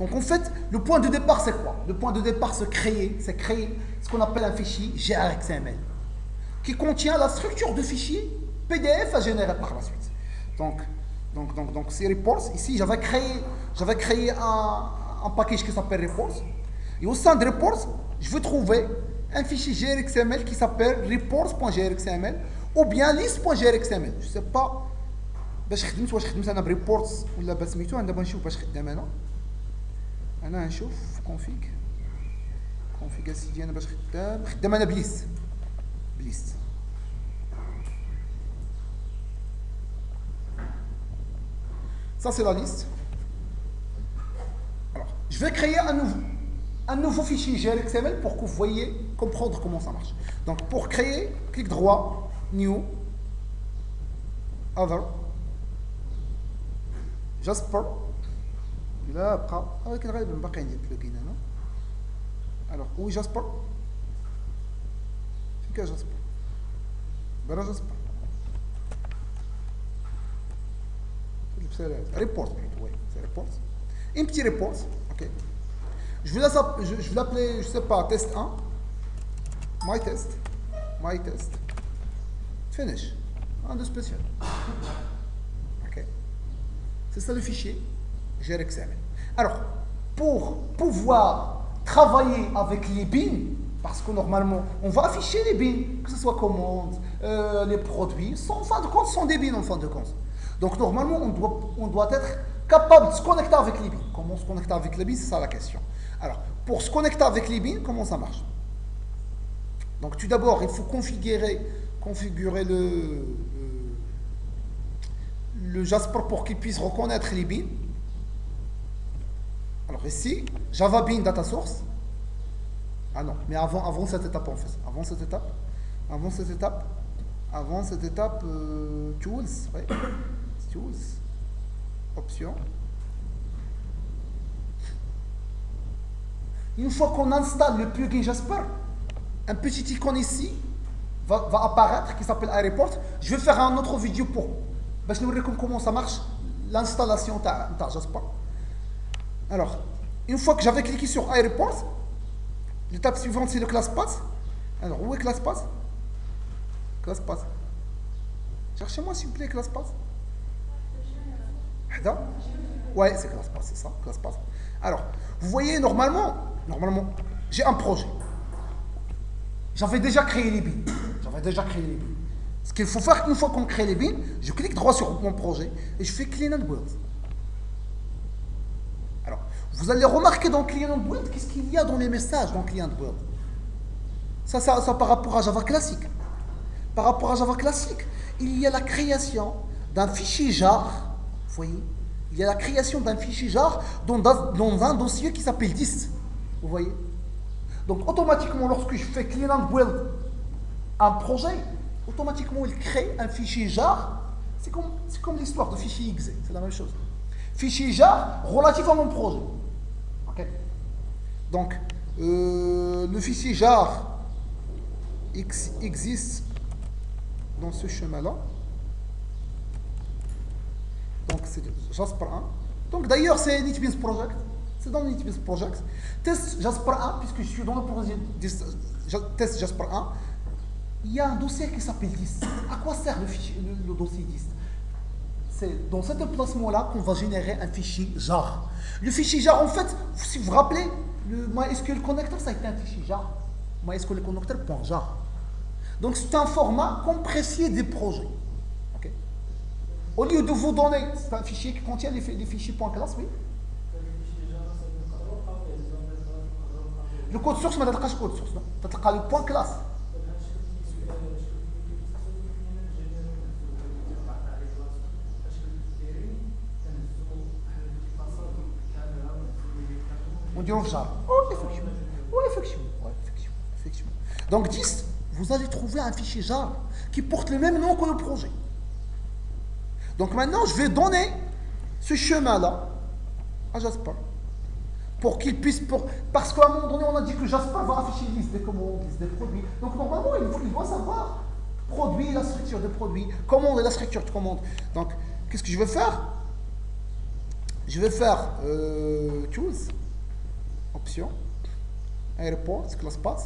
Donc en fait, le point de départ c'est quoi? Le point de départ c'est créer ce qu'on appelle un fichier GRXML qui contient la structure de fichier PDF à générer par la suite. Donc, c'est reports. Ici, j'avais créé un package qui s'appelle reports. Et au sein de reports, je vais trouver un fichier GRXML qui s'appelle reports.grxml ou bien list.grxml. Je ne sais pas. باش خدمت واش خدمت انا بريبورتس ولا باش سميتو انا دابا نشوف باش خدام انا نشوف كونفيغ اسيدي انا باش خدام انا بليست ça c'est la liste. Alors je vais créer un nouveau fichier GRXML pour que vous voyez comprendre comment ça marche. Donc pour créer, clic droit, new, other, Jasper. Là après, avec le غالبا باقي عندي البلوجين هنا. Alors où Jasper? فين كاين Jasper؟ برا Jasper. Report, oui, c'est report. Un petit report, ok. Je vais l'appeler, je sais pas, test 1. My test. Finish. Un de spécial. Ok. C'est ça le fichier GRXML. Alors, pour pouvoir travailler avec les bins, parce que normalement, on va afficher les bins, que ce soit commandes, les produits, en fin de compte, sont des bins en fin de compte. Donc normalement, on doit être capable de se connecter avec les bins. Comment se connecter avec les bins, c'est ça la question. Alors, pour se connecter avec les bins, comment ça marche? Donc tout d'abord, il faut configurer le Jasper pour qu'il puisse reconnaître les bins. Alors ici, Java Bin Data Source. Ah non, mais avant cette étape en fait. Avant cette étape, Tools, ouais. Tools, Options. Une fois qu'on installe le plugin Jasper, un petit icône ici va apparaître qui s'appelle iReport. Je vais faire une autre vidéo pour vous montrer comment ça marche, l'installation de Jasper. Alors, une fois que j'avais cliqué sur iReport, l'étape suivante c'est le ClassPath. Alors, où est ClassPath? ClassPath. Cherchez-moi s'il vous plaît ClassPath. Ouais, c'est ClassPath, c'est ça, ClassPath. Alors, vous voyez, normalement, j'ai un projet. J'avais déjà créé les bins. Ce qu'il faut faire, une fois qu'on crée les bins, je clique droit sur mon projet et je fais Clean and Build. Alors, vous allez remarquer dans Clean and Build, qu'est-ce qu'il y a dans les messages dans Clean and Build. Ça par rapport à Java classique. Par rapport à Java classique, il y a la création d'un fichier jar. Vous voyez, il y a la création d'un fichier jar dans un dossier qui s'appelle 10. Vous voyez. Donc automatiquement, lorsque je fais Clean and Build un projet, automatiquement il crée un fichier jar. C'est comme l'histoire de fichier exe, c'est la même chose. Fichier jar relatif à mon projet. Ok. Donc le fichier jar existe dans ce chemin-là. Donc c'est Jasper 1. Donc d'ailleurs c'est NetBeans Project. C'est dans NetBeans Project. Test Jasper 1, puisque je suis dans le projet test Jasper 1. Il y a un dossier qui s'appelle 10. À quoi sert le dossier 10? C'est dans cet emplacement-là qu'on va générer un fichier jar. Le fichier jar, en fait, si vous vous rappelez, le MySQL Connector, ça a été un fichier jar. MySQL Connector.jar. Donc c'est un format compressé des projets. Okay. Au lieu de vous donner, c'est un fichier qui contient les fichiers .class, oui. Le code source, mais tu n'as pas le code source, non? Tu as le point classe. On dit jar. Oh, effectivement. Oui, effectivement. Donc 10, vous allez trouver un fichier jar qui porte le même nom que le projet. Donc maintenant, je vais donner ce chemin-là à Jasper pour qu'il puisse... Parce qu'à un moment donné, on a dit que Jasper va afficher une liste des commandes, liste des produits. Donc normalement, il doit savoir produit, la structure de produit, commande et la structure de commande. Donc, qu'est-ce que je vais faire? Je vais faire choose, option, airport, class path,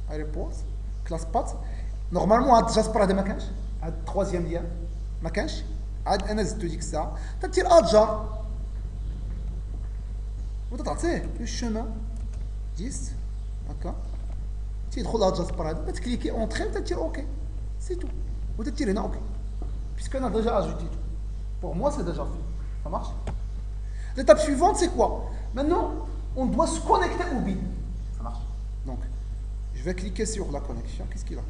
airport, class path. Normalement, هاد جاسبر هذا ما كانش، هاد التروازيام ديال ما كانش، عاد انا زدتو ديك الساعه، تدير ادجار وتعطيه لو شومان 10 هكا، تيدخل هاد جاسبر هذا، تكليكي اونتري وتدير اوكي، سي تو، وتدير هنا اوكي، puisque on a déjà ajouté tout. Pour moi, c'est déjà fait. Ça marche? L'étape suivante, c'est quoi? Maintenant, on doit se connecter au bin. Ça marche? Donc, je vais cliquer sur la connexion. Qu'est-ce qu'il a?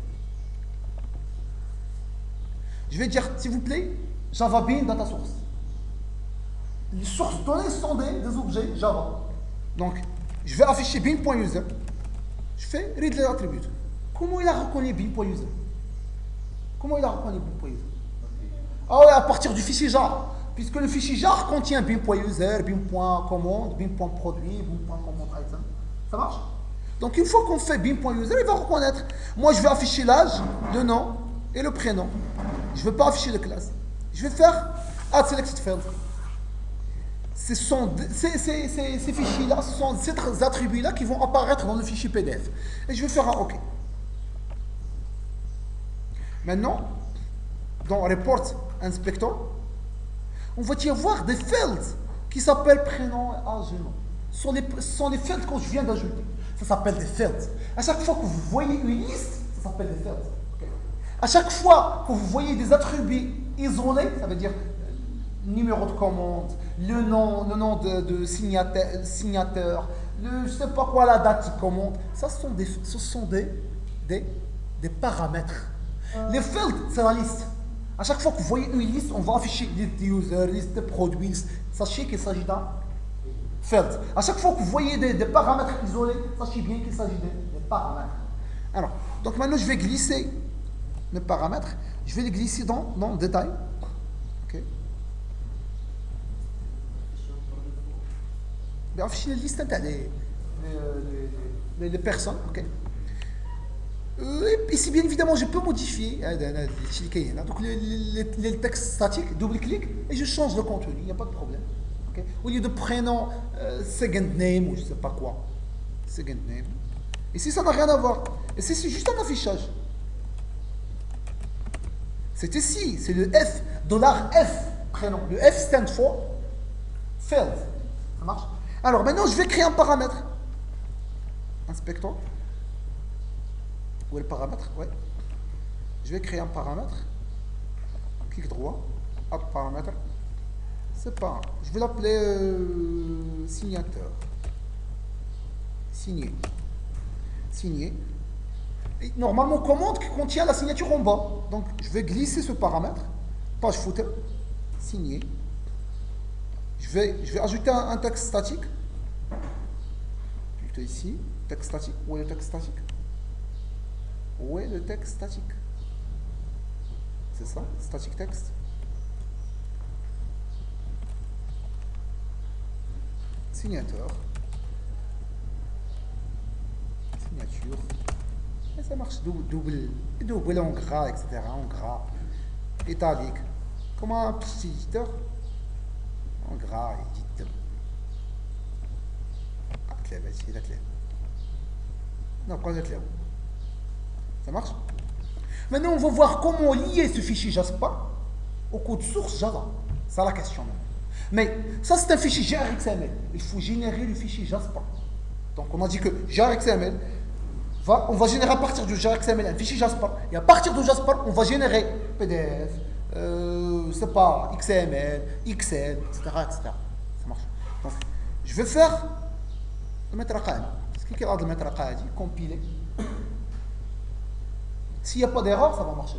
Je vais dire, s'il vous plaît, Java bin data source. Les sources données sont des objets Java. Donc, je vais afficher bin.user. Je fais read les attributs. Comment il a reconnu bin.user? Comment il a reconnu bin.user? Ah ouais, à partir du fichier jar. Puisque le fichier jar contient bin.user, bin.commande, bin.produit, bin.commande item. Ça marche? Donc une fois qu'on fait bin.user, il va reconnaître. Moi, je vais afficher l'âge, le nom et le prénom. Je ne veux pas afficher de classe. Je vais faire add selected field. Ces fichiers-là, ce sont ces attributs-là qui vont apparaître dans le fichier PDF. Et je vais faire un OK. Maintenant, dans Report Inspector, on va y avoir des fields qui s'appellent prénom, âge et nom. Ce sont les fields que je viens d'ajouter. Ça s'appelle des fields. À chaque fois que vous voyez une liste, ça s'appelle des fields. Okay. À chaque fois que vous voyez des attributs isolés, ça veut dire numéro de commande, le nom de signateur, je sais pas quoi, la date de commande, ça ce sont des paramètres. Les fields, c'est la liste. À chaque fois que vous voyez une liste, on va afficher liste de user, liste de produits. Sachez qu'il s'agit d'un field. À chaque fois que vous voyez des paramètres isolés, sachez bien qu'il s'agit des paramètres. Alors, donc maintenant je vais glisser mes paramètres. Je vais les glisser dans le détail. Okay. Afficher les listes, les personnes. Okay. Ici, bien évidemment, je peux modifier donc les textes statiques, double-clic, et je change le contenu, il n'y a pas de problème. Okay? Au lieu de prénom, second name, ou je ne sais pas quoi. Second name. Ici, ça n'a rien à voir. Ici, c'est juste un affichage. C'est ici, c'est le F, $F, prénom. Le F stand for field. Ça marche? Alors, maintenant, je vais créer un paramètre. Inspector. Où est le paramètre? Ouais. Je vais créer un paramètre. Clic droit. Add paramètre. C'est pas. Je vais l'appeler signateur. Signé. Signé. Et normalement, commande qui contient la signature en bas. Donc, je vais glisser ce paramètre. Page footer. Signé. Je vais ajouter un texte statique. Plutôt ici. Texte statique. Où est le texte statique? Où est le texte statique? C'est ça, static text. Signateur. Signature. Et ça marche double en gras, etc. En gras. Italique. Comme un petit éditeur. En gras, édite. Ah, clé, vas-y, la clé. Non, pas la clé. Ça marche? Maintenant, on va voir comment lier ce fichier Jasper au code source Java. C'est la question. Mais ça, c'est un fichier JRXML. Il faut générer le fichier Jasper. Donc, on a dit que JRXML, on va générer à partir du JRXML un fichier Jasper. Et à partir de Jasper, on va générer PDF, c'est pas XML, XL, etc., etc. Ça marche. Donc, je vais faire le mettre à ce qui est là de mettre à compiler. S'il n'y a pas d'erreur, ça va marcher.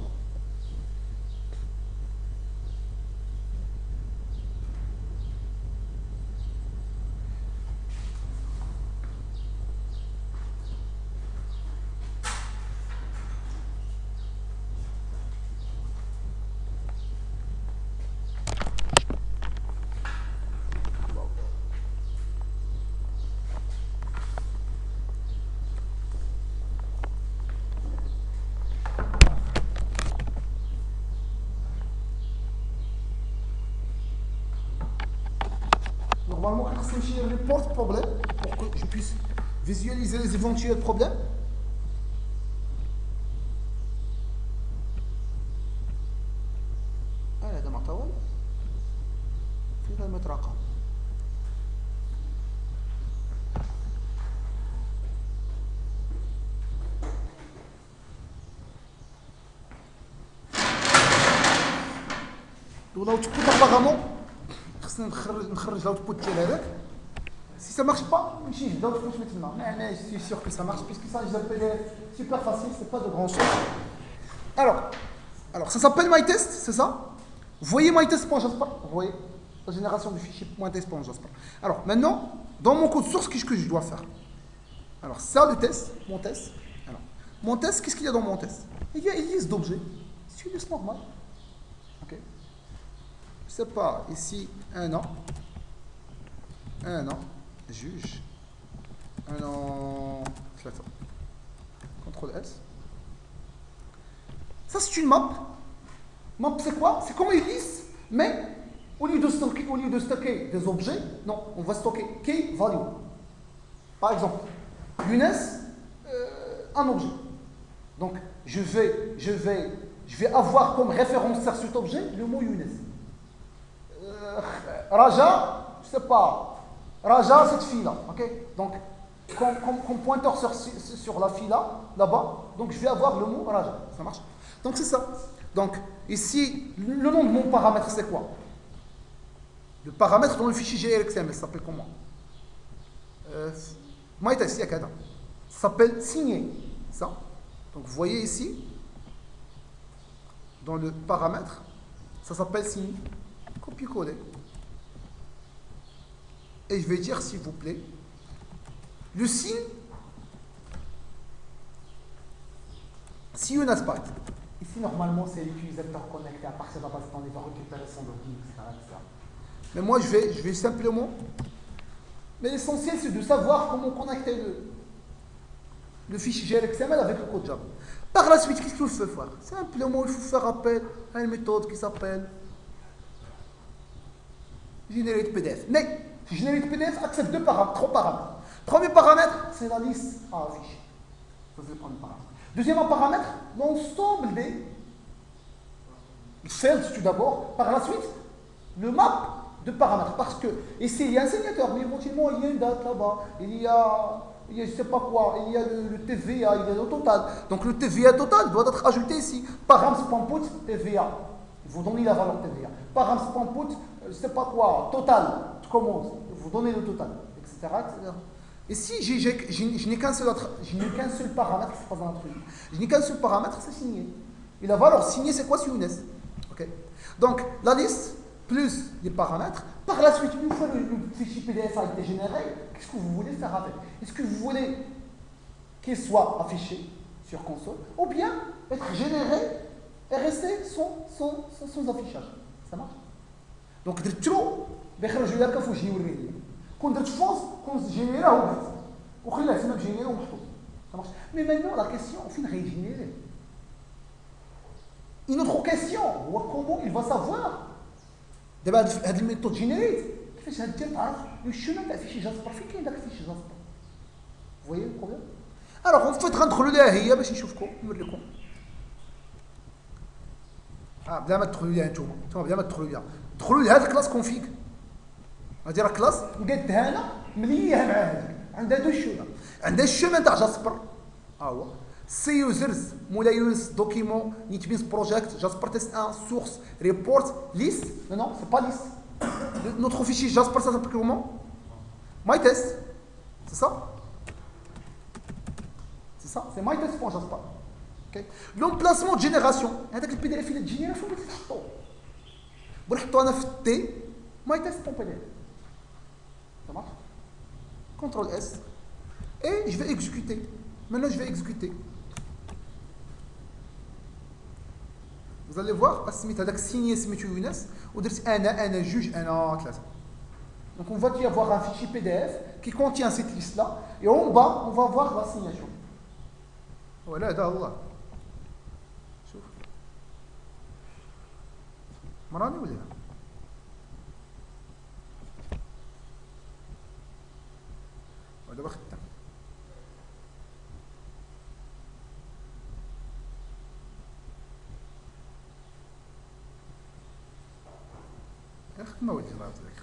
un report problème pour que je puisse visualiser les éventuels problèmes. هذا محتوى في غير متراقم. L'output apparemment خصنا نخرج l'output ديال هذاك. Si ça marche pas, نمشي نبداو نخرج من تما. Mais je suis sûr que ça marche puisque ça je l'appelle super facile, c'est pas de grand chose. Alors ça s'appelle MyTest, c'est ça? Vous voyez MyTest.jasper, vous voyez la génération du fichier MyTest.jasper. Alors maintenant, dans mon code source, qu'est-ce que je dois faire? Alors ça, le test, mon test. Alors, mon test, qu'est-ce qu'il y a dans mon test? Il y a une liste d'objets. C'est une liste normale. Ok. Je sais pas, ici, un an, juge, un an, CTRL S. Ça, c'est une map. Map, c'est quoi? C'est comme une liste, mais au lieu de stocker des objets, non, on va stocker key value. Par exemple, Younes, un objet. Donc, je vais avoir comme référence sur cet objet le mot Younes. Raja, je sais pas. Raja, cette fille-là. Ok. Donc, comme pointeur sur la fille là-bas, donc je vais avoir le mot Raja. Ça marche? Donc, c'est ça. Donc, ici, le nom de mon paramètre, c'est quoi? Le paramètre dans le fichier GRXML, ça s'appelle comment? MyTest, il y a qu'un. Ça s'appelle signé. Ça. Donc, vous voyez ici, dans le paramètre, ça s'appelle signé. Copier-coller. Et je vais dire, s'il vous plaît, le signe, si Younes part. Ici, normalement, c'est l'utilisateur connecté à partir de la base de données, il va récupérer son login, etc. Mais moi, je vais simplement. Mais l'essentiel, c'est de savoir comment connecter le fichier GRXML avec le code Java. Par la suite, qu'est-ce qu'il faut faire? Simplement, il faut faire appel à une méthode qui s'appelle Generate PDF. Mais Generate PDF accepte trois paramètres. Premier paramètre, c'est la liste à afficher. Ça, c'est le premier paramètre. Deuxième paramètre, l'ensemble des fields tout d'abord. Par la suite, le map de paramètres. Parce que ici, il y a un signateur, mais éventuellement, il y a une date là-bas. Il y a je ne sais pas quoi. Il y a le TVA, il y a le total. Donc le TVA total doit être ajouté ici. Params.put TVA. Il faut donner la valeur TVA. Params.put, je ne sais pas quoi. Total. Commence. Il faut donner le total. Etc. Et si je n'ai qu'un seul paramètre, c'est pas un truc. Je n'ai qu'un seul paramètre, c'est signé. Et la valeur signée, c'est quoi? C'est Younes. Ok. Donc la liste plus les paramètres. Par la suite, une fois le fichier PDF a été généré, qu'est-ce que vous voulez faire avec? Est-ce que vous voulez qu'il soit affiché sur console ou bien être généré et rester sans affichage? Ça marche? Donc, de trop, بيخرج لك فوق شي يوريني. كون درت فونس كون جينيرا هو بحث وخلاه تما بجينيرا ومحطوط. Ça marche? Mais maintenant, la question, فين غيجينيري? Une autre question, هو comment il va savoir دابا هاد الميثود جينيريت كيفاش هادي تعرف لو شومان تاع فيشي جاسبر فين كاين داك فيشي جاسبر. فويي البروبليم؟ الوغ اون فيت غندخلوا ليها هي باش نشوفكم نوريكم. بلا ما تدخلوا ليها نتوما بلا ما تدخلوا ليها، دخلوا لهاد الكلاس كونفيغ. هادي راه كلاس مقادها انا مليها مع هذيك، عندها دو شومان، عندها الشومان تاع جاسبر هو سي يوزرز مولا يونس دوكيمون نيتبينز بروجيكت جاسبر تيست 1 سورس ريبورت ليست. Non, c'est pas liste. Notre fichier Jasper, ça s'appelle comment? MyTest. C'est ça? C'est ça? C'est MyTest.jasper. Okay. L'emplacement de génération. هذاك البي دي اف اللي تجيني فين بغيتي تحطو؟ بغيت نحطو انا في التي MyTest.pdf. Ça marche? CTRL S. Et je vais exécuter. Maintenant, je vais exécuter. Vous allez voir, سميت هذاك signé سميتو يونس ودرت انا جوج انا ثلاثه. Donc on va y avoir un fichier PDF qui contient cette liste là et en bas on va voir la signature. Voilà هذا الله. شوف. مراني ولا لا؟ دابا خدام. خدمه ولدي الله يرضي عليك.